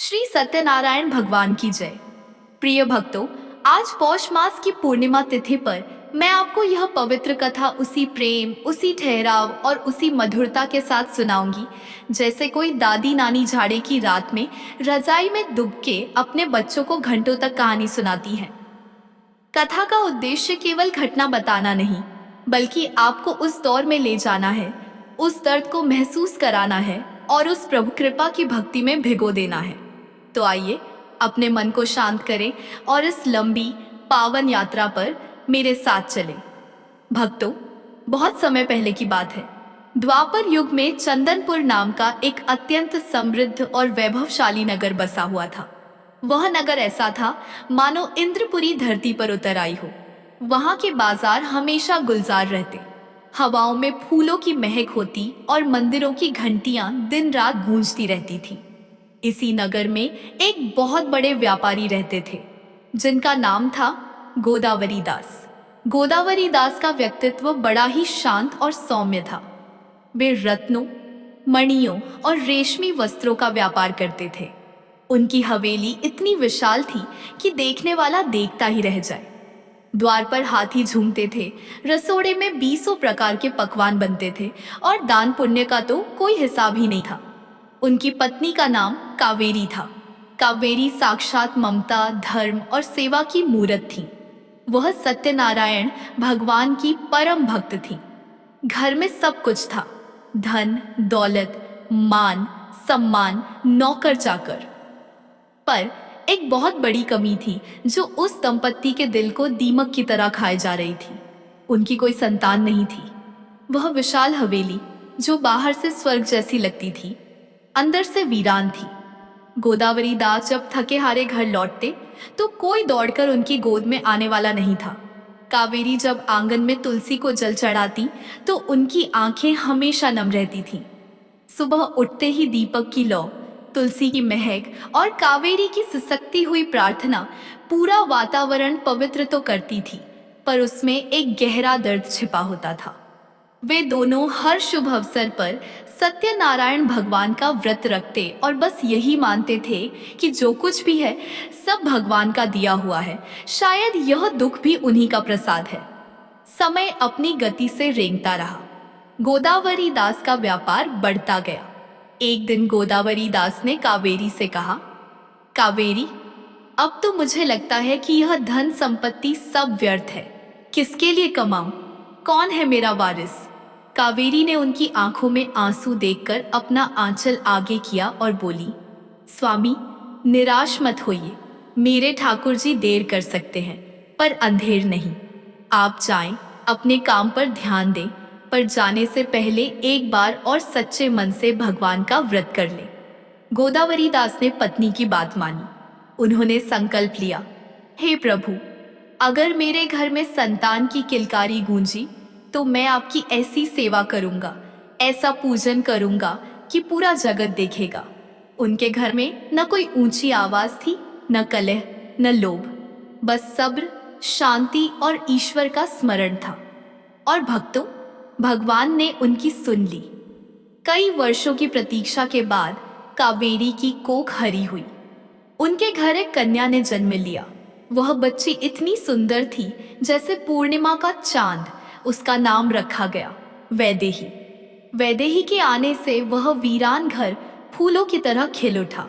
श्री सत्यनारायण भगवान की जय। प्रिय भक्तों, आज पौष मास की पूर्णिमा तिथि पर मैं आपको यह पवित्र कथा उसी प्रेम, उसी ठहराव और उसी मधुरता के साथ सुनाऊंगी जैसे कोई दादी नानी झाड़े की रात में रजाई में दुब के अपने बच्चों को घंटों तक कहानी सुनाती हैं। कथा का उद्देश्य केवल घटना बताना नहीं, बल्कि आपको उस दौर में ले जाना है, उस दर्द को महसूस कराना है और उस प्रभु कृपा की भक्ति में भिगो देना है। तो आइए अपने मन को शांत करें और इस लंबी पावन यात्रा पर मेरे साथ चलें। भक्तों, बहुत समय पहले की बात है। द्वापर युग में चंदनपुर नाम का एक अत्यंत समृद्ध और वैभवशाली नगर बसा हुआ था। वह नगर ऐसा था मानो इंद्रपुरी धरती पर उतर आई हो। वहां के बाजार हमेशा गुलजार रहते, हवाओं में फूलों की महक होती और मंदिरों की घंटियां दिन रात गूंजती रहती थी। इसी नगर में एक बहुत बड़े व्यापारी रहते थे जिनका नाम था गोदावरी दास। गोदावरी दास का व्यक्तित्व बड़ा ही शांत और सौम्य था। वे रत्नों, मणियों और रेशमी वस्त्रों का व्यापार करते थे। उनकी हवेली इतनी विशाल थी कि देखने वाला देखता ही रह जाए। द्वार पर हाथी झूमते थे, रसोड़े में बीसों प्रकार के पकवान बनते थे और दान पुण्य का तो कोई हिसाब ही नहीं था। उनकी पत्नी का नाम कावेरी था। कावेरी साक्षात ममता, धर्म और सेवा की मूरत थी। वह सत्यनारायण भगवान की परम भक्त थी। घर में सब कुछ था, धन, दौलत, मान, सम्मान, नौकर चाकर। पर एक बहुत बड़ी कमी थी जो उस दंपत्ति के दिल को दीमक की तरह खाए जा रही थी। उनकी कोई संतान नहीं थी। वह विशाल हवेली, जो बाहर से स्वर्ग जैसी लगती थी, अंदर से वीरान थी। गोदावरी दास जब थके हारे घर लौटते तो कोई दौड़कर उनकी गोद में आने वाला नहीं था। कावेरी जब आंगन में तुलसी को जल चढ़ाती तो उनकी आंखें हमेशा नम रहती थीं। सुबह उठते ही दीपक की लौ, तुलसी की महक और कावेरी की सिसकती हुई प्रार्थना पूरा वातावरण पवित्र तो करती थी, पर उसमें एक गहरा दर्द छिपा होता था। वे दोनों हर शुभ अवसर पर सत्यनारायण भगवान का व्रत रखते और बस यही मानते थे कि जो कुछ भी है सब भगवान का दिया हुआ है। शायद यह दुख भी उन्हीं का प्रसाद है। समय अपनी गति से रेंगता रहा। गोदावरी दास का व्यापार बढ़ता गया। एक दिन गोदावरी दास ने कावेरी से कहा, कावेरी, अब तो मुझे लगता है कि यह धन संपत्ति सब व्यर्थ है। किसके लिए कमाऊं? कौन है मेरा वारिस? कावेरी ने उनकी आंखों में आंसू देखकर अपना आंचल आगे किया और बोली, स्वामी, निराश मत होइए। मेरे ठाकुर जी देर कर सकते हैं, पर अंधेर नहीं। आप जाएं, अपने काम पर ध्यान दें, पर जाने से पहले एक बार और सच्चे मन से भगवान का व्रत कर लें। गोदावरी दास ने पत्नी की बात मानी। उन्होंने संकल्प लिया, हे प्रभु, अगर मेरे घर में संतान की किलकारी गूंजी तो मैं आपकी ऐसी सेवा करूंगा, ऐसा पूजन करूंगा कि पूरा जगत देखेगा। उनके घर में न कोई ऊंची आवाज थी, न कलह, न लोभ, बस सब्र, शांति और ईश्वर का स्मरण था। और भक्तों, भगवान ने उनकी सुन ली। कई वर्षों की प्रतीक्षा के बाद कावेरी की कोख हरी हुई। उनके घर एक कन्या ने जन्म लिया। वह बच्ची इतनी सुंदर थी जैसे पूर्णिमा का चांद। उसका नाम रखा गया वैदेही। वैदेही के आने से वह वीरान घर फूलों की तरह खिल उठा।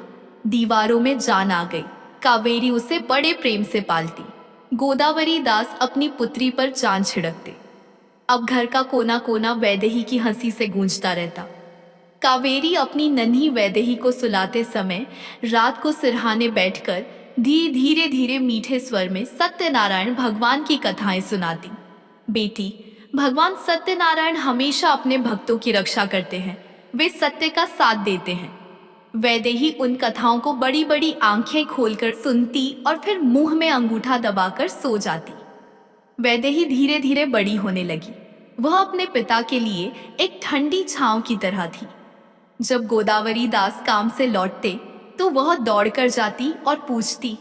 दीवारों में जान आ गई। कावेरी उसे बड़े प्रेम से पालती। गोदावरी दास अपनी पुत्री पर जान छिड़कते। अब घर का कोना कोना वैदेही की हंसी से गूंजता रहता। कावेरी अपनी नन्ही वैदेही को सुलाते समय रात को सिरहाने बैठकर धीरे धीरे मीठे स्वर में सत्यनारायण भगवान की कथाएं सुनाती। बेटी, भगवान सत्यनारायण हमेशा अपने भक्तों की रक्षा करते हैं। वे सत्य का साथ देते हैं। वैदेही उन कथाओं को बड़ी बड़ी आंखें खोलकर सुनती और फिर मुंह में अंगूठा दबाकर सो जाती। वैदेही धीरे धीरे बड़ी होने लगी। वह अपने पिता के लिए एक ठंडी छांव की तरह थी। जब गोदावरी दास काम से लौटते तो वह दौड़कर जाती और पूछती,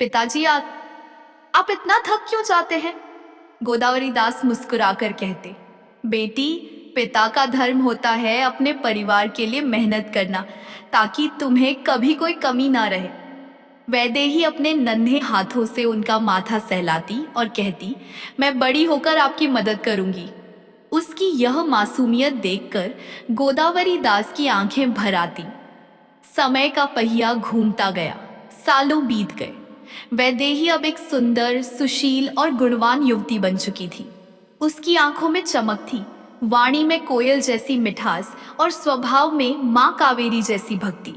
पिताजी, आप इतना थक क्यों जाते हैं? गोदावरी दास मुस्कुराकर कहते, बेटी, पिता का धर्म होता है अपने परिवार के लिए मेहनत करना, ताकि तुम्हें कभी कोई कमी ना रहे। वैदेही अपने नन्हे हाथों से उनका माथा सहलाती और कहती, मैं बड़ी होकर आपकी मदद करूंगी। उसकी यह मासूमियत देखकर गोदावरी दास की आंखें भर आती। समय का पहिया घूमता गया, सालों बीत गए। वैदेही अब एक सुंदर, सुशील और गुणवान युवती बन चुकी थी। उसकी आंखों में चमक थी, वाणी में कोयल जैसी मिठास और स्वभाव में माँ कावेरी जैसी भक्ति।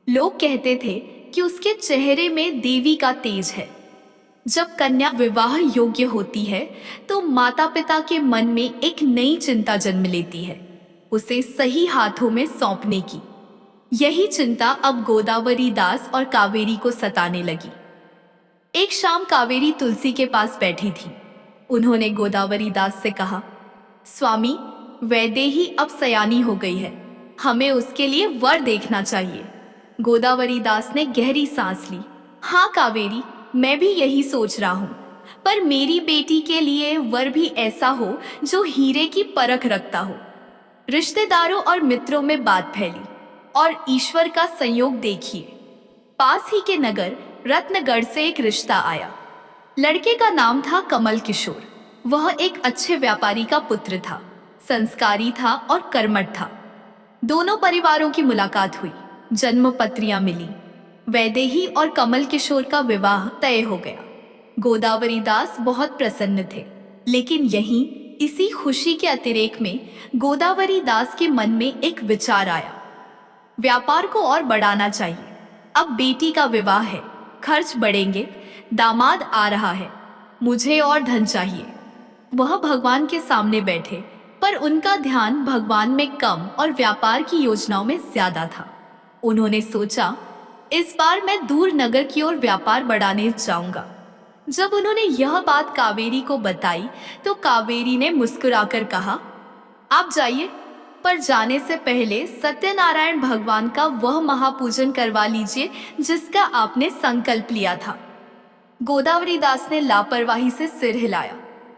लोग कहते थे कि उसके चेहरे में देवी का तेज है। जब कन्या विवाह योग्य होती है तो माता पिता के मन में एक नई चिंता जन्म लेती है, उसे सही हाथों में सौंपने की। यही चिंता अब गोदावरी दास और कावेरी को सताने लगी। एक शाम कावेरी तुलसी के पास बैठी थी। उन्होंने गोदावरी दास से कहा, स्वामी, वैदेही अब सयानी हो गई है, हमें उसके लिए वर देखना चाहिए। गोदावरी दास ने गहरी सांस ली। हाँ कावेरी, मैं भी यही सोच रहा हूँ, पर मेरी बेटी के लिए वर भी ऐसा हो जो हीरे की परख रखता हो। रिश्तेदारों और मित्रों में बात फैली और ईश्वर का संयोग देखिए। पास ही के नगर रत्नगढ़ से एक रिश्ता आया। लड़के का नाम था कमल किशोर। वह एक अच्छे व्यापारी का पुत्र था, संस्कारी था और कर्मठ था। दोनों परिवारों की मुलाकात हुई, जन्म पत्रियां मिली। वैदेही और कमल किशोर का विवाह तय हो गया। गोदावरी दास बहुत प्रसन्न थे, लेकिन यहीं इसी खुशी के अतिरेक में गोदावरी दास के मन में एक विचार आया। व्यापार को और बढ़ाना चाहिए। अब बेटी का विवाह है, खर्च बढ़ेंगे, दामाद आ रहा है, मुझे और धन चाहिए। वह भगवान के सामने बैठे, पर उनका ध्यान भगवान में कम और व्यापार की योजनाओं में ज्यादा था। उन्होंने सोचा, इस बार मैं दूर नगर की ओर व्यापार बढ़ाने जाऊंगा। जब उन्होंने यह बात कावेरी को बताई तो कावेरी ने मुस्कुराकर कहा, आप जाइए, पर जाने से पहले सत्यनारायण भगवान का वह महापूजन करवा लीजिए जिसका आपने संकल्प लिया था। गोदावरी दास ने लापरवाही से सिर हिलाया।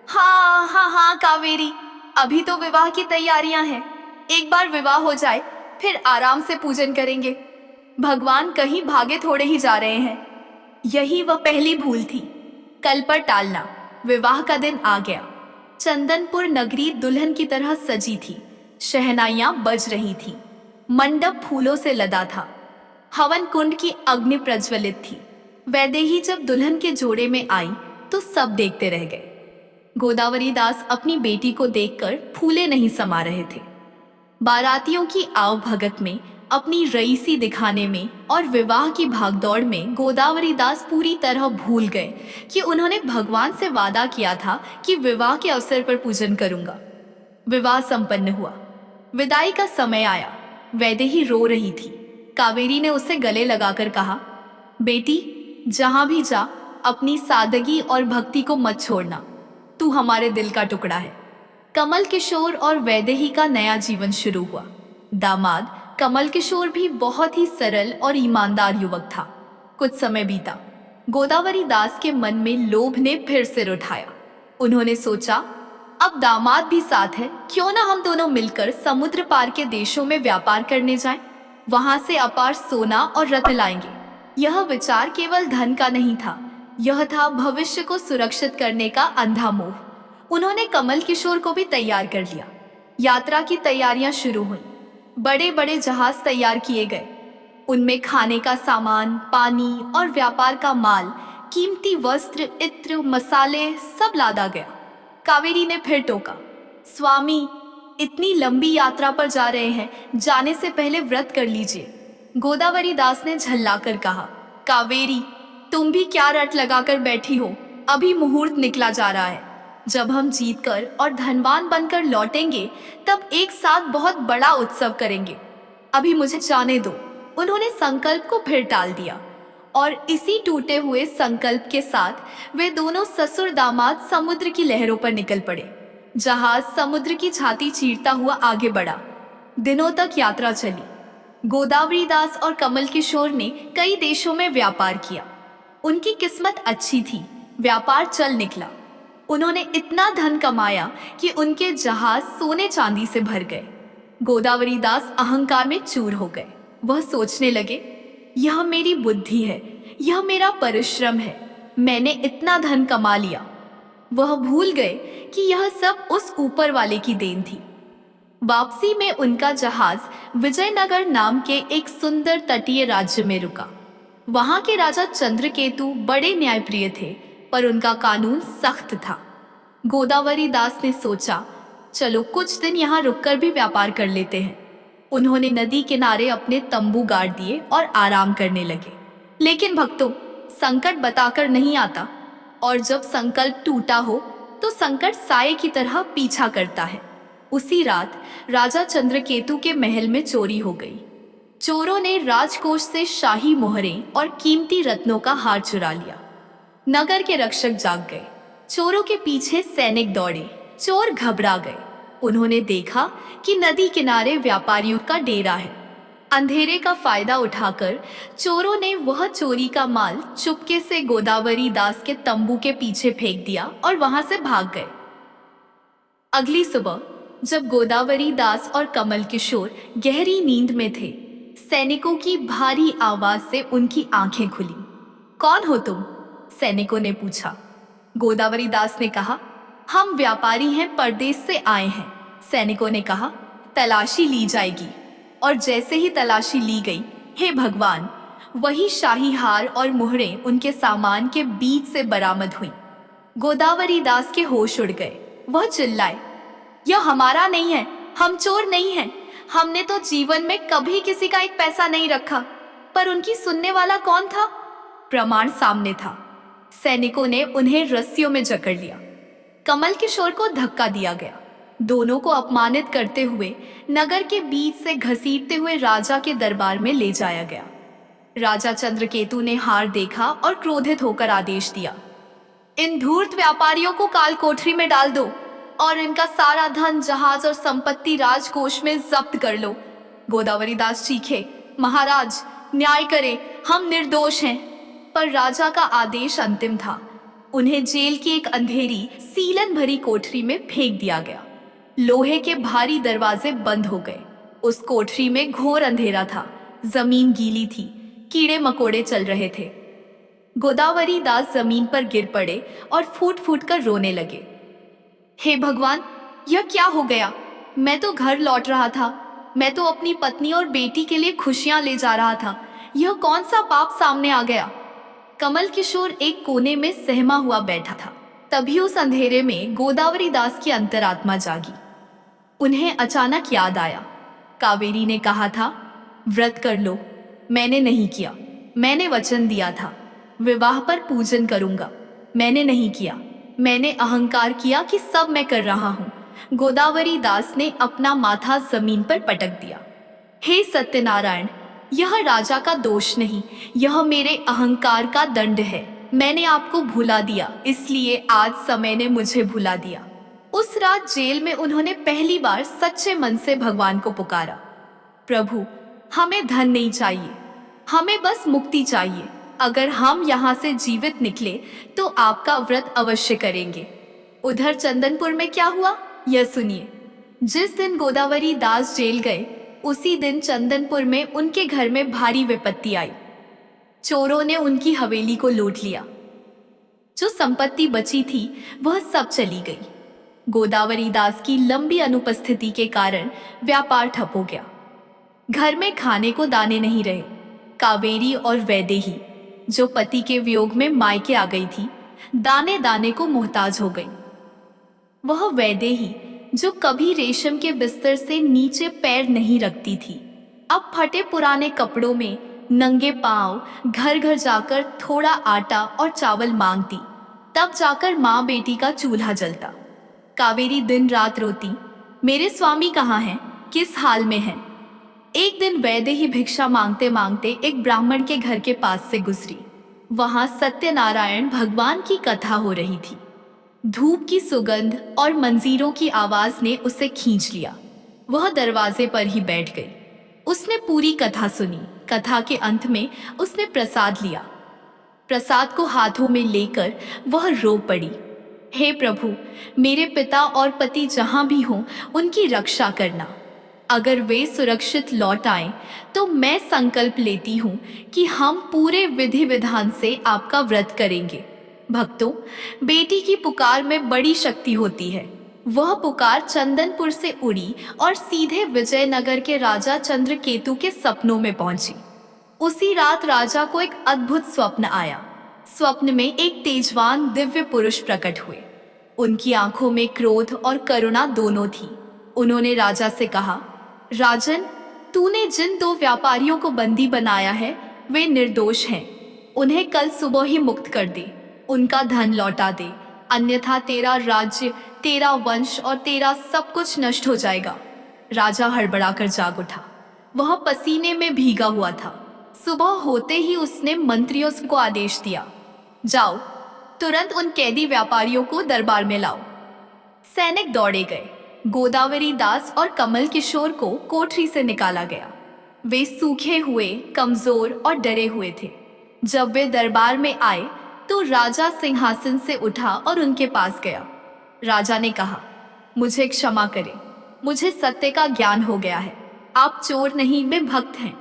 हाँ हाँ हाँ कावेरी, अभी तो विवाह की तैयारियां हैं। एक बार विवाह हो जाए फिर आराम से पूजन करेंगे। भगवान कहीं भागे थोड़े ही जा रहे हैं। यही वह पहली भूल थी, कल पर टालना। विवाह का दिन आ गया। चंदनपुर नगरी दुल्हन की तरह सजी थी। शहनाइयां बज रही थी। मंडप फूलों से लदा था। हवन कुंड की अग्नि प्रज्वलित थी। वैदेही जब दुल्हन के जोड़े में आई तो सब देखते रह गए। गोदावरी दास अपनी बेटी को देखकर फूले नहीं समा रहे थे। बारातियों की आव भगत में, अपनी रईसी दिखाने में और विवाह की भागदौड़ में गोदावरी दास पूरी तरह भूल गए कि उन्होंने भगवान से वादा किया था कि विवाह के अवसर पर पूजन करूंगा। विवाह संपन्न हुआ। विदाई का समय आया। वैदेही रो रही थी। कावेरी ने उसे गले लगाकर कहा, बेटी, जहां भी जा अपनी सादगी और भक्ति को मत छोड़ना। तू हमारे दिल का टुकड़ा है। कमल किशोर और वैदेही का नया जीवन शुरू हुआ। दामाद कमल किशोर भी बहुत ही सरल और ईमानदार युवक था। कुछ समय बीता। गोदावरी दास के मन में लोभ ने फिर सिर उठाया। उन्होंने सोचा, अब दामाद भी साथ है, क्यों ना हम दोनों मिलकर समुद्र पार के देशों में व्यापार करने जाएं? वहां से अपार सोना और रत्न लाएंगे। यह विचार केवल धन का नहीं था, यह था भविष्य को सुरक्षित करने का अंधा मोह। उन्होंने कमल किशोर को भी तैयार कर लिया। यात्रा की तैयारियां शुरू हुई। बड़े बड़े जहाज तैयार किए गए। उनमें खाने का सामान, पानी और व्यापार का माल, कीमती वस्त्र, इत्र, मसाले सब लादा गया। कावेरी ने फिर टोका, स्वामी, इतनी लंबी यात्रा पर जा रहे हैं, जाने से पहले व्रत कर लीजिए। गोदावरी दास ने झल्लाकर कहा, कावेरी, तुम भी क्या रट लगाकर बैठी हो? अभी मुहूर्त निकला जा रहा है। जब हम जीतकर और धनवान बनकर लौटेंगे तब एक साथ बहुत बड़ा उत्सव करेंगे। अभी मुझे जाने दो। उन्होंने संकल्प को फिर टाल दिया और इसी टूटे हुए संकल्प के साथ वे दोनों ससुर दामाद समुद्र की लहरों पर निकल पड़े। जहाज समुद्र की छाती चीरता हुआ आगे बढ़ा। दिनों तक यात्रा चली। गोदावरी दास और कमल किशोर ने कई देशों में व्यापार किया। उनकी किस्मत अच्छी थी, व्यापार चल निकला। उन्होंने इतना धन कमाया कि उनके जहाज सोने चांदी से भर गए। गोदावरी दास अहंकार में चूर हो गए। वह सोचने लगे, यह मेरी बुद्धि है, यह मेरा परिश्रम है, मैंने इतना धन कमा लिया। वह भूल गए कि यह सब उस ऊपर वाले की देन थी। वापसी में उनका जहाज विजयनगर नाम के एक सुंदर तटीय राज्य में रुका। वहां के राजा चंद्रकेतु बड़े न्यायप्रिय थे, पर उनका कानून सख्त था। गोदावरी दास ने सोचा, चलो कुछ दिन यहाँ रुककर भी व्यापार कर लेते हैं। उन्होंने नदी किनारे अपने तंबू गाड़ दिए और आराम करने लगे। लेकिन भक्तों, संकट बताकर नहीं आता, और जब संकल्प टूटा हो तो संकट साये की तरह पीछा करता है। उसी रात राजा चंद्रकेतु के महल में चोरी हो गई। चोरों ने राजकोष से शाही मोहरें और कीमती रत्नों का हार चुरा लिया। नगर के रक्षक जाग गए। चोरों के पीछे सैनिक दौड़े। चोर घबरा गए। उन्होंने देखा कि नदी किनारे व्यापारियों का डेरा है। अंधेरे का फायदा उठाकर चोरों ने वह चोरी का माल चुपके से गोदावरी दास के तंबू के पीछे फेंक दिया और वहां से भाग गए। अगली सुबह जब गोदावरी दास और कमल किशोर गहरी नींद में थे, सैनिकों की भारी आवाज से उनकी आंखें खुली। कौन हो तुम? सैनिकों ने पूछा। गोदावरी दास ने कहा, हम व्यापारी हैं, परदेश से आए हैं। सैनिकों ने कहा, तलाशी ली जाएगी। और जैसे ही तलाशी ली गई, हे भगवान, वही शाही हार और मुहरें उनके सामान के बीच से बरामद हुई। गोदावरी दास के होश उड़ गए। वह चिल्लाए, यह हमारा नहीं है, हम चोर नहीं हैं। हमने तो जीवन में कभी किसी का एक पैसा नहीं रखा। पर उनकी सुनने वाला कौन था? प्रमाण सामने था। सैनिकों ने उन्हें रस्सियों में जकड़ लिया। कमल किशोर को धक्का दिया गया। दोनों को अपमानित करते हुए नगर के बीच से घसीटते हुए राजा के दरबार में ले जाया गया। राजा चंद्रकेतु ने हार देखा और क्रोधित होकर आदेश दिया, इन धूर्त व्यापारियों को काल कोठरी में डाल दो और इनका सारा धन, जहाज और संपत्ति राजकोष में जब्त कर लो। गोदावरी दास चीखे, महाराज न्याय करें, हम निर्दोष हैं। पर राजा का आदेश अंतिम था। उन्हें जेल की एक अंधेरी सीलन भरी कोठरी में फेंक दिया गया। लोहे के भारी दरवाजे बंद हो गए। उस कोठरी में घोर अंधेरा था। जमीन गीली थी, कीड़े मकोड़े चल रहे थे। गोदावरी दास जमीन पर गिर पड़े और फूट फूट कर रोने लगे। हे भगवान, यह क्या हो गया? मैं तो घर लौट रहा था। मैं तो अपनी पत्नी और बेटी के लिए खुशियां ले जा रहा था। यह कौन सा पाप सामने आ गया? कमल किशोर एक कोने में सहमा हुआ बैठा था। तभी उस अंधेरे में गोदावरी दास की अंतरात्मा जागी। उन्हें अचानक याद आया, कावेरी ने कहा था, व्रत कर लो। मैंने नहीं किया। मैंने वचन दिया था, विवाह पर पूजन करूंगा। मैंने नहीं किया। मैंने अहंकार किया कि सब मैं कर रहा हूं। गोदावरी दास ने अपना माथा जमीन पर पटक दिया। हे सत्यनारायण, यह राजा का दोष नहीं, यह मेरे अहंकार का दंड है। मैंने आपको भुला दिया, इसलिए आज समय ने मुझे भुला दिया। उस रात जेल में उन्होंने पहली बार सच्चे मन से भगवान को पुकारा, प्रभु, हमें धन नहीं चाहिए, हमें बस मुक्ति चाहिए। अगर हम यहाँ से जीवित निकले तो आपका व्रत अवश्य करेंगे। उधर चंदनपुर में क्या हुआ, यह सुनिए। जिस दिन गोदावरी दास जेल गए, उसी दिन चंदनपुर में उनके घर में भारी विपत्ति आई। चोरों ने उनकी हवेली को लूट लिया। जो संपत्ति बची थी वह सब चली गई। गोदावरी दास की लंबी अनुपस्थिति के कारण व्यापार ठप हो गया। घर में खाने को दाने नहीं रहे। कावेरी और वैदेही, जो पति के वियोग में मायके आ गई थी, दाने दाने को मोहताज हो गई। वह वैदेही जो कभी रेशम के बिस्तर से नीचे पैर नहीं रखती थी, अब फटे पुराने कपड़ों में नंगे पांव घर घर जाकर थोड़ा आटा और चावल मांगती। तब जाकर माँ बेटी का चूल्हा जलता। कावेरी दिन रात रोती, मेरे स्वामी कहाँ हैं, किस हाल में हैं। एक दिन वैदेही भिक्षा मांगते मांगते एक ब्राह्मण के घर के पास से गुजरी। वहां सत्यनारायण भगवान की कथा हो रही थी। धूप की सुगंध और मंजीरों की आवाज ने उसे खींच लिया। वह दरवाजे पर ही बैठ गई। उसने पूरी कथा सुनी। कथा के अंत में उसने प्रसाद लिया। प्रसाद को हाथों में लेकर वह रो पड़ी, हे प्रभु, मेरे पिता और पति जहां भी हों उनकी रक्षा करना। अगर वे सुरक्षित लौट आएं, तो मैं संकल्प लेती हूँ कि हम पूरे विधि विधान से आपका व्रत करेंगे। भक्तों, बेटी की पुकार में बड़ी शक्ति होती है। वह पुकार चंदनपुर से उड़ी और सीधे विजयनगर के राजा चंद्रकेतु के सपनों में पहुंची। उसी रात राजा को एक अद्भुत स्वप्न आया। स्वप्न में एक तेजवान दिव्य पुरुष प्रकट हुए। उनकी आंखों में क्रोध और करुणा दोनों थी। उन्होंने राजा से कहा, राजन, तूने जिन 2 व्यापारियों को बंदी बनाया है वे निर्दोष हैं। उन्हें कल सुबह ही मुक्त कर दे, उनका धन लौटा दे, अन्यथा तेरा राज्य, तेरा वंश और तेरा सब कुछ नष्ट हो जाएगा। राजा हड़बड़ाकर जाग उठा। वह पसीने में भीगा हुआ था। सुबह होते ही उसने मंत्रियों को आदेश दिया, जाओ, तुरंत उन कैदी व्यापारियों को दरबार में लाओ। सैनिक दौड़े गए। गोदावरी दास और कमल किशोर को कोठरी से निकाला गया। वे सूखे हुए, कमजोर और डरे हुए थे। जब वे दरबार में आए तो राजा सिंहासन से उठा और उनके पास गया। राजा ने कहा, मुझे क्षमा करें, मुझे सत्य का ज्ञान हो गया है। आप चोर नहीं, मैं भक्त हैं।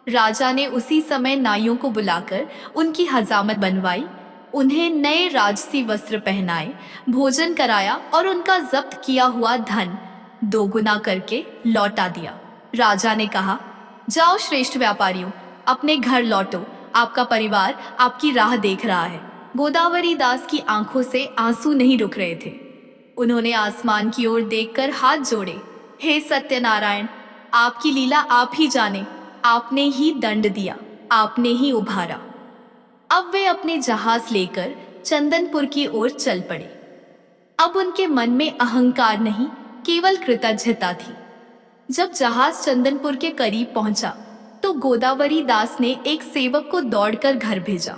राजा ने उसी समय नाइयों को बुलाकर उनकी हजामत बनवाई, उन्हें नए राजसी वस्त्र पहनाए, भोजन कराया और उनका जब्त किया हुआ धन 2 गुना करके लौटा दिया। राजा ने कहा, जाओ श्रेष्ठ व्यापारियों, अपने घर लौटो, आपका परिवार आपकी राह देख रहा है। गोदावरी दास की आंखों से आंसू नहीं रुक रहे थे। उन्होंने आसमान की ओर देखकर हाथ जोड़े, हे सत्यनारायण, आपकी लीला आप ही जाने। आपने ही दंड दिया, आपने ही उभारा। अब वे अपने जहाज लेकर चंदनपुर की ओर चल पड़े। अब उनके मन में अहंकार नहीं, केवल कृतज्ञता थी। जब जहाज चंदनपुर के करीब पहुंचा तो गोदावरी दास ने एक सेवक को दौड़कर घर भेजा,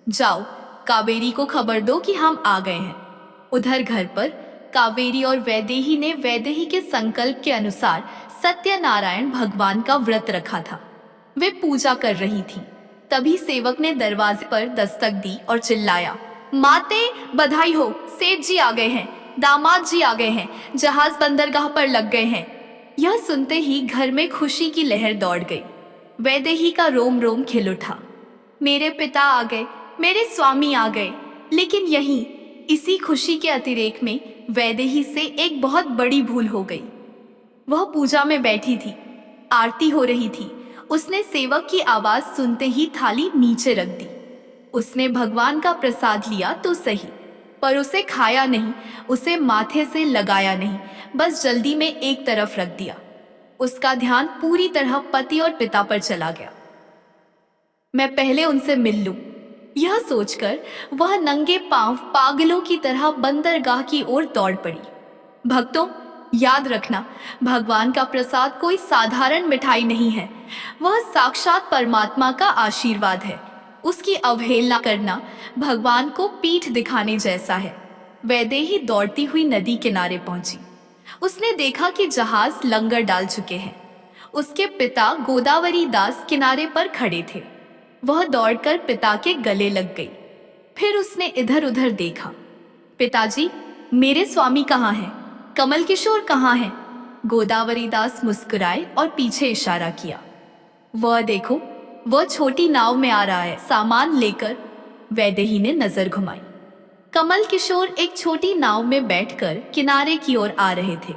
जाओ, कावेरी को खबर दो कि हम आ गए हैं। उधर घर पर कावेरी और वैदेही ने वैदेही के संकल्प के अनुसार सत्यनारायण भगवान का व्रत रखा था। वे पूजा कर रही थी। तभी सेवक ने दरवाजे पर दस्तक दी और चिल्लाया, माते, बधाई हो, सेठ जी आ गए हैं, दामाद जी आ गए हैं, जहाज बंदरगाह पर लग गए हैं। यह सुनते ही घर में खुशी की लहर दौड़ गई। वैदेही का रोम रोम खिल उठा। मेरे पिता आ गए, मेरे स्वामी आ गए। लेकिन यहीं इसी खुशी के अतिरेक में वैदेही से एक बहुत बड़ी भूल हो गई। वह पूजा में बैठी थी, आरती हो रही थी। उसने सेवक की आवाज सुनते ही थाली नीचे रख दी। उसने भगवान का प्रसाद लिया तो सही, पर उसे खाया नहीं, उसे माथे से लगाया नहीं, बस जल्दी में एक तरफ रख दिया। उसका ध्यान पूरी तरह पति और पिता पर चला गया। मैं पहले उनसे मिल लूं, यह सोचकर वह नंगे पांव पागलों की तरह बंदरगाह की ओर दौड़ पड़ी। भक्तों, याद रखना, भगवान का प्रसाद कोई साधारण मिठाई नहीं है, वह साक्षात परमात्मा का आशीर्वाद है। उसकी अवहेलना करना भगवान को पीठ दिखाने जैसा है। वैदेही दौड़ती हुई नदी किनारे पहुंची। उसने देखा कि जहाज लंगर डाल चुके हैं। उसके पिता गोदावरी दास किनारे पर खड़े थे। वह दौड़कर पिता के गले लग गई। फिर उसने इधर उधर देखा। पिताजी, मेरे स्वामी कहाँ हैं? कमल किशोर कहाँ हैं? गोदावरी दास मुस्कुराए और पीछे इशारा किया। वह देखो, वह छोटी नाव में आ रहा है, सामान लेकर। वैदेही ने नजर घुमाई। कमल किशोर एक छोटी नाव में बैठकर किनारे की ओर आ रहे थे।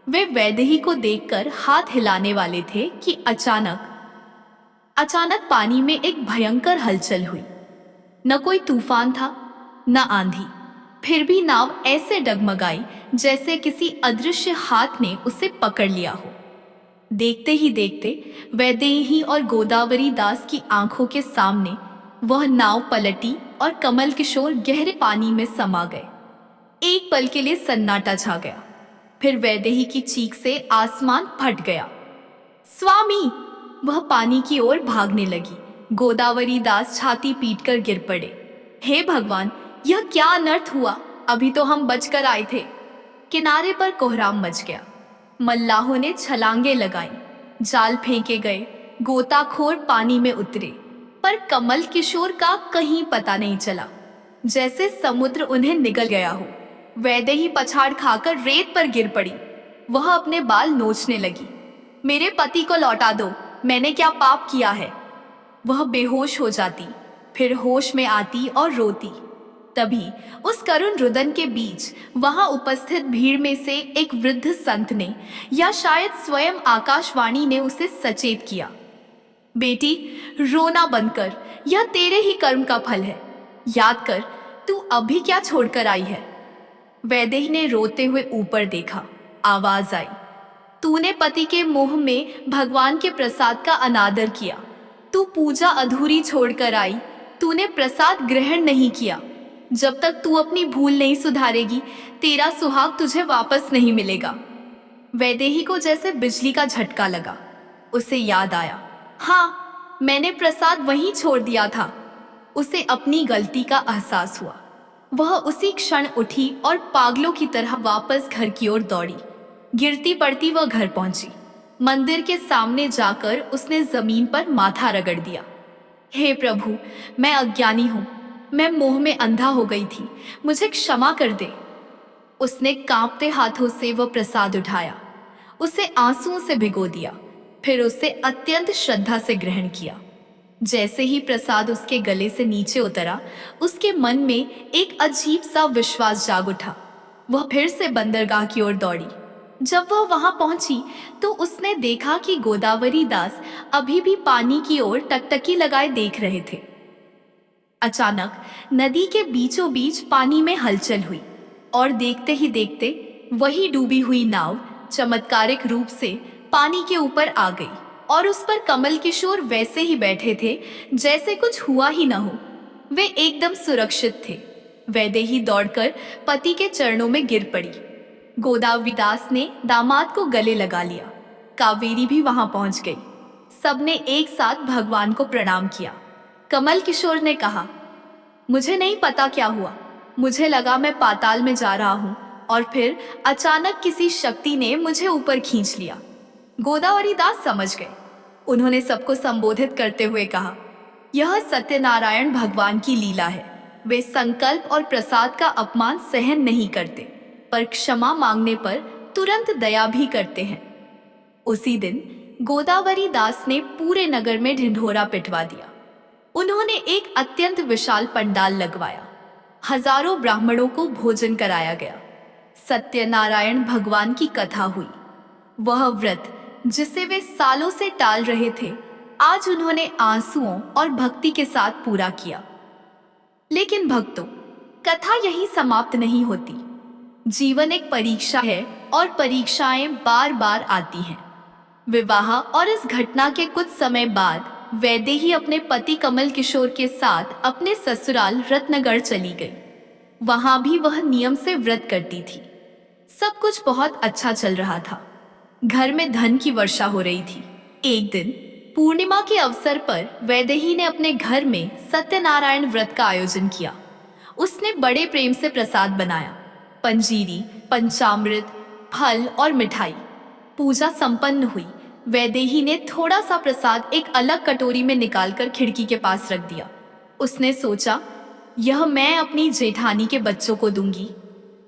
वे वैदेही को देखकर हाथ हिलाने वाले थे कि अचानक पानी में एक भयंकर हलचल हुई। न कोई तूफान था, न आंधी, फिर भी नाव ऐसे डगमगाई जैसे किसी अदृश्य हाथ ने उसे पकड़ लिया हो। देखते ही देखते वैदेही और गोदावरी दास की आंखों के सामने वह नाव पलटी और कमल किशोर गहरे पानी में समा गए। एक पल के लिए सन्नाटा छा गया। फिर वैदेही की चीख से आसमान फट गया। स्वामी! वह पानी की ओर भागने लगी। गोदावरी दास छाती पीटकर गिर पड़े। हे भगवान, यह क्या अनर्थ हुआ? अभी तो हम बचकर आए थे। किनारे पर कोहराम मच गया। मल्लाहों ने छलांगे लगाई, जाल फेंके गए, गोताखोर पानी में उतरे, पर कमल किशोर का कहीं पता नहीं चला, जैसे समुद्र उन्हें निगल गया हो। वैदेही पछाड़ खाकर रेत पर गिर पड़ी। वह अपने बाल नोचने लगी। मेरे पति को लौटा दो, मैंने क्या पाप किया है। वह बेहोश हो जाती, फिर होश में आती और रोती। तभी उस करुण रुदन के बीच वहां उपस्थित भीड़ में से एक वृद्ध संत ने, या शायद स्वयं आकाशवाणी ने उसे सचेत किया। बेटी, रोना बंद कर, यह तेरे ही कर्म का फल है। याद कर, तू अभी क्या छोड़कर आई है। वैदेही ने रोते हुए ऊपर देखा। आवाज आई, तूने पति के मोह में भगवान के प्रसाद का अनादर किया। तू पूजा अधूरी छोड़कर आई, तूने प्रसाद ग्रहण नहीं किया। जब तक तू अपनी भूल नहीं सुधारेगी, तेरा सुहाग तुझे वापस नहीं मिलेगा। वैदेही को जैसे बिजली का झटका लगा। उसे याद आया, हाँ, मैंने प्रसाद वहीं छोड़ दिया था। उसे अपनी गलती का एहसास हुआ। वह उसी क्षण उठी और पागलों की तरह वापस घर की ओर दौड़ी। गिरती पड़ती वह घर पहुंची। मंदिर के सामने जाकर उसने जमीन पर माथा रगड़ दिया। हे प्रभु, मैं अज्ञानी हूँ, मैं मोह में अंधा हो गई थी, मुझे क्षमा कर दे। उसने कांपते हाथों से वह प्रसाद उठाया, उसे आंसुओं से भिगो दिया, फिर उसे अत्यंत श्रद्धा से ग्रहण किया। जैसे ही प्रसाद उसके गले से नीचे उतरा, उसके मन में एक अजीब सा विश्वास जाग उठा। वह फिर से बंदरगाह की ओर दौड़ी। जब वह वहां पहुंची तो उसने देखा कि गोदावरी दास अभी भी पानी की ओर टकटकी लगाए देख रहे थे। अचानक नदी के बीचों बीच पानी में हलचल हुई और देखते ही देखते वही डूबी हुई नाव चमत्कारिक रूप से पानी के ऊपर आ गई और उस पर कमल किशोर वैसे ही बैठे थे जैसे कुछ हुआ ही न हो। वे एकदम सुरक्षित थे। वैदेही दौड़कर पति के चरणों में गिर पड़ी। गोदावरी दास ने दामाद को गले लगा लिया। कावेरी भी वहां पहुंच गई। सबने एक साथ भगवान को प्रणाम किया। कमल किशोर ने कहा, मुझे नहीं पता क्या हुआ, मुझे लगा मैं पाताल में जा रहा हूं और फिर अचानक किसी शक्ति ने मुझे ऊपर खींच लिया। गोदावरी दास समझ गए। उन्होंने सबको संबोधित करते हुए कहा, यह सत्यनारायण भगवान की लीला है। वे संकल्प और प्रसाद का अपमान सहन नहीं करते, पर क्षमा मांगने पर तुरंत दया भी करते हैं। उसी दिन गोदावरी दास ने पूरे नगर में ढिंढोरा पिटवा दिया। उन्होंने एक अत्यंत विशाल पंडाल लगवाया। हजारों ब्राह्मणों को भोजन कराया गया। सत्यनारायण भगवान की कथा हुई। वह व्रत जिसे वे सालों से टाल रहे थे, आज उन्होंने आंसुओं और भक्ति के साथ पूरा किया। लेकिन भक्तों, कथा यहीं समाप्त नहीं होती। जीवन एक परीक्षा है और परीक्षाएं बार बार आती हैं। विवाह और इस घटना के कुछ समय बाद वैदेही अपने पति कमल किशोर के साथ अपने ससुराल रत्नगढ़ चली गई। वहां भी वह नियम से व्रत करती थी। सब कुछ बहुत अच्छा चल रहा था। घर में धन की वर्षा हो रही थी। एक दिन पूर्णिमा के अवसर पर वैदेही ने अपने घर में सत्यनारायण व्रत का आयोजन किया। उसने बड़े प्रेम से प्रसाद बनाया। पंजीरी, पंचामृत, फल और मिठाई। पूजा संपन्न हुई। वैदेही ने थोड़ा सा प्रसाद एक अलग कटोरी में निकालकर खिड़की के पास रख दिया। उसने सोचा, यह मैं अपनी जेठानी के बच्चों को दूंगी।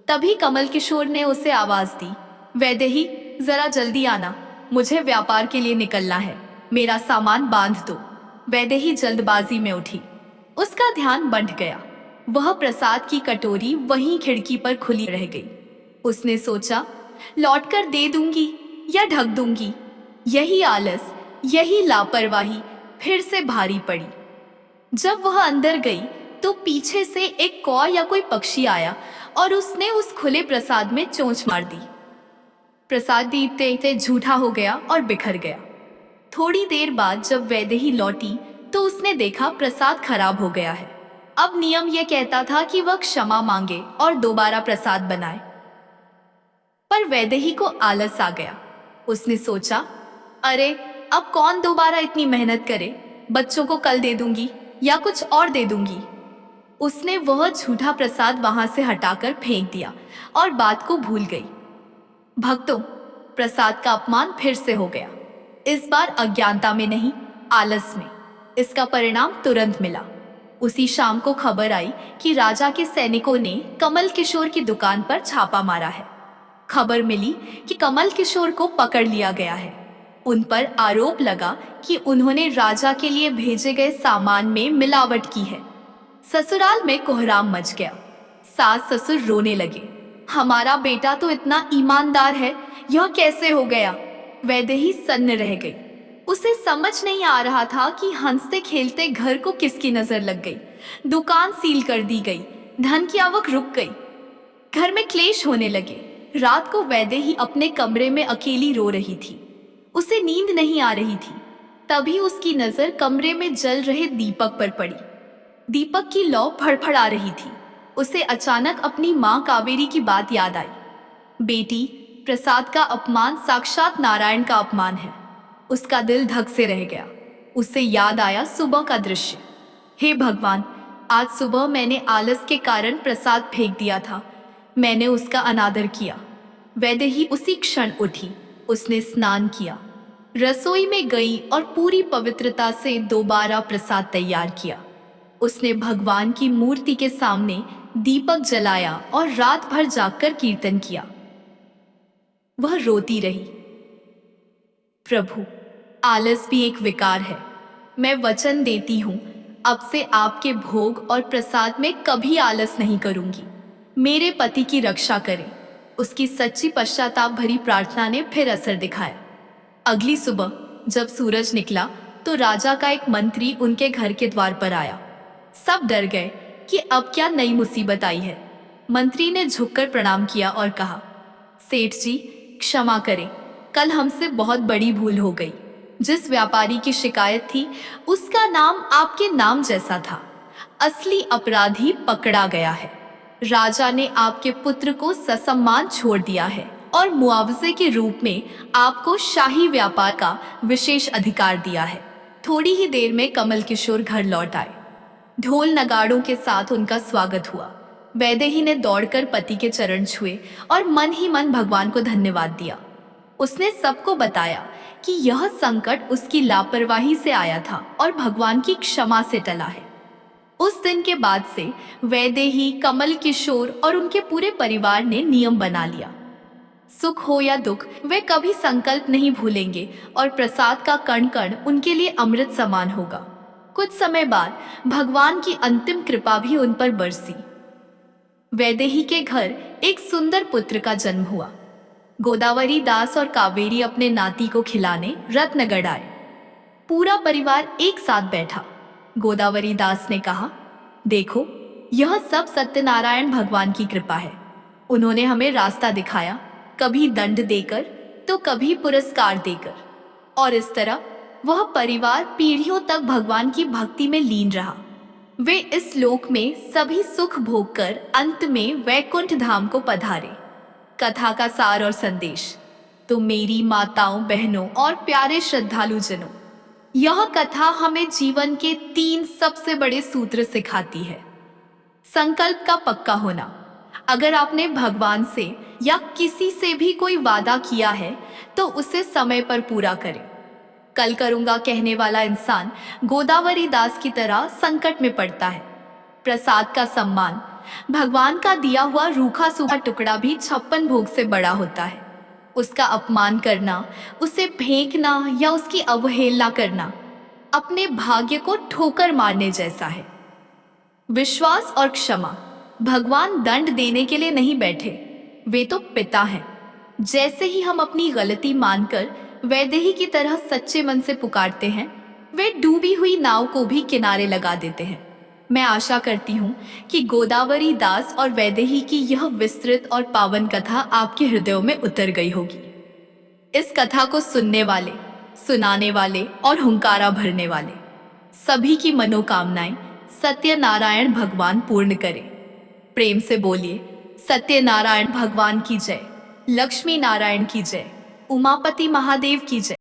तभी कमल किशोर ने उसे आवाज दी, वैदेही, जरा जल्दी आना, मुझे व्यापार के लिए निकलना है, मेरा सामान बांध दो। वैदेही जल्दबाजी में उठी। उसका ध्यान बंट गया। वह प्रसाद की कटोरी वहीं खिड़की पर खुली रह गई। उसने सोचा, लौटकर दे दूंगी या ढक दूंगी। यही आलस, यही लापरवाही फिर से भारी पड़ी। जब वह अंदर गई तो पीछे से एक कौआ या कोई पक्षी आया और उसने उस खुले प्रसाद में चोंच मार दी। प्रसाद दीपते झूठा हो गया और बिखर गया। थोड़ी देर बाद जब वैदेही लौटी तो उसने देखा प्रसाद खराब हो गया है। अब नियम यह कहता था कि वह क्षमा मांगे और दोबारा प्रसाद बनाए, पर वैदेही को आलस आ गया। उसने सोचा, अरे अब कौन दोबारा इतनी मेहनत करे, बच्चों को कल दे दूंगी या कुछ और दे दूंगी। उसने वह झूठा प्रसाद वहां से हटाकर फेंक दिया और बात को भूल गई। भक्तों, प्रसाद का अपमान फिर से हो गया। इस बार अज्ञानता में नहीं, आलस में। इसका परिणाम तुरंत मिला। उसी शाम को खबर आई कि राजा के सैनिकों ने कमल किशोर की दुकान पर छापा मारा है। खबर मिली कि कमल किशोर को पकड़ लिया गया है। उन पर आरोप लगा कि उन्होंने राजा के लिए भेजे गए सामान में मिलावट की है। ससुराल में कोहराम मच गया। सास ससुर रोने लगे। हमारा बेटा तो इतना ईमानदार है, यह कैसे हो गया? वैदेही सन्न रह गई। उसे समझ नहीं आ रहा था कि हंसते खेलते घर को किसकी नजर लग गई। दुकान सील कर दी गई, धन की आवक रुक गई, घर में क्लेश होने लगे। रात को वैदेही अपने कमरे में अकेली रो रही थी। उसे नींद नहीं आ रही थी। तभी उसकी नजर कमरे में जल रहे दीपक पर पड़ी। दीपक की लौ फड़फड़ा रही थी। उसे अचानक अपनी माँ कावेरी की बात याद आई। बेटी, प्रसाद का अपमान साक्षात नारायण का अपमान है। उसका दिल धक से रह गया। उसे याद आया सुबह का दृश्य। हे भगवान, आज सुबह मैंने आलस के कारण प्रसाद फेंक दिया था। मैंने उसका अनादर किया। वैदेही उसी क्षण उठी। उसने स्नान किया, रसोई में गई और पूरी पवित्रता से दोबारा प्रसाद तैयार किया। उसने भगवान की मूर्ति के सामने दीपक जलाया और रात भर जागकर कीर्तन किया। वह रोती रही। प्रभु, आलस भी एक विकार है। मैं वचन देती हूँ, अब से आपके भोग और प्रसाद में कभी आलस नहीं करूंगी। मेरे पति की रक्षा करें। उसकी सच्ची पश्चाताप भरी प्रार्थना ने फिर असर दिखाया। अगली सुबह जब सूरज निकला तो राजा का एक मंत्री उनके घर के द्वार पर आया। सब डर गए कि अब क्या नई मुसीबत आई है। मंत्री ने झुककर प्रणाम किया और कहा, सेठ जी, क्षमा करें, कल हमसे बहुत बड़ी भूल हो गई। जिस व्यापारी की शिकायत थी उसका नाम आपके नाम जैसा था। असली अपराधी पकड़ा गया है। राजा ने आपके पुत्र को ससम्मान छोड़ दिया है और मुआवजे के रूप में आपको शाही व्यापार का विशेष अधिकार दिया है। थोड़ी ही देर में कमल किशोर घर लौट आए। ढोल नगाड़ों के साथ उनका स्वागत हुआ। वैदेही ने दौड़कर पति के चरण छुए और मन ही मन भगवान को धन्यवाद दिया। उसने सबको बताया कि यह संकट उसकी लापरवाही से आया था और भगवान की क्षमा से टला है। उस दिन के बाद से वैदेही, कमल किशोर और उनके पूरे परिवार ने नियम बना लिया। सुख हो या दुख, वे कभी संकल्प नहीं भूलेंगे और प्रसाद का कण कण उनके लिए अमृत समान होगा। कुछ समय बाद भगवान की अंतिम कृपा भी उन पर बरसी। वैदेही के घर एक सुंदर पुत्र का जन्म हुआ। गोदावरी दास और कावेरी अपने नाती को खिलाने रत्नगढ़ आए। पूरा परिवार एक साथ बैठा। गोदावरी दास ने कहा, देखो, यह सब सत्यनारायण भगवान की कृपा है। उन्होंने हमें रास्ता दिखाया, कभी दंड देकर तो कभी पुरस्कार देकर, और इस तरह वह परिवार पीढ़ियों तक भगवान की भक्ति में लीन रहा। वे इस लोक में सभी सुख भोग कर अंत में वैकुंठ धाम को पधारे। कथा का सार और संदेश। तो मेरी माताओं, बहनों और प्यारे श्रद्धालु जनों, यह कथा हमें जीवन के 3 सबसे बड़े सूत्र सिखाती है। संकल्प का पक्का होना। अगर आपने भगवान से या किसी से भी कोई वादा किया है तो उसे समय पर पूरा करें। कल करूंगा कहने वाला इंसान गोदावरी दास की तरह संकट में पड़ता है। प्रसाद का सम्मान। भगवान का दिया हुआ रूखा सूखा टुकड़ा भी 56 भोग से बड़ा होता है। उसका अपमान करना, उसे फेंकना या उसकी अवहेलना करना अपने भाग्य को ठोकर मारने जैसा है। विश्वास और क्षमा। भगवान दंड देने के लिए नहीं बैठे, वे तो पिता हैं। जैसे ही हम अपनी गलती मानकर वैदेही की तरह सच्चे मन से पुकारते हैं, वे डूबी हुई नाव को भी किनारे लगा देते हैं। मैं आशा करती हूँ कि गोदावरी दास और वैदेही की यह विस्तृत और पावन कथा आपके हृदयों में उतर गई होगी। इस कथा को सुनने वाले, सुनाने वाले और हुंकारा भरने वाले सभी की मनोकामनाएं सत्यनारायण भगवान पूर्ण करें। प्रेम से बोलिए, सत्यनारायण भगवान की जय, लक्ष्मी नारायण की जय, उमापति महादेव की जय।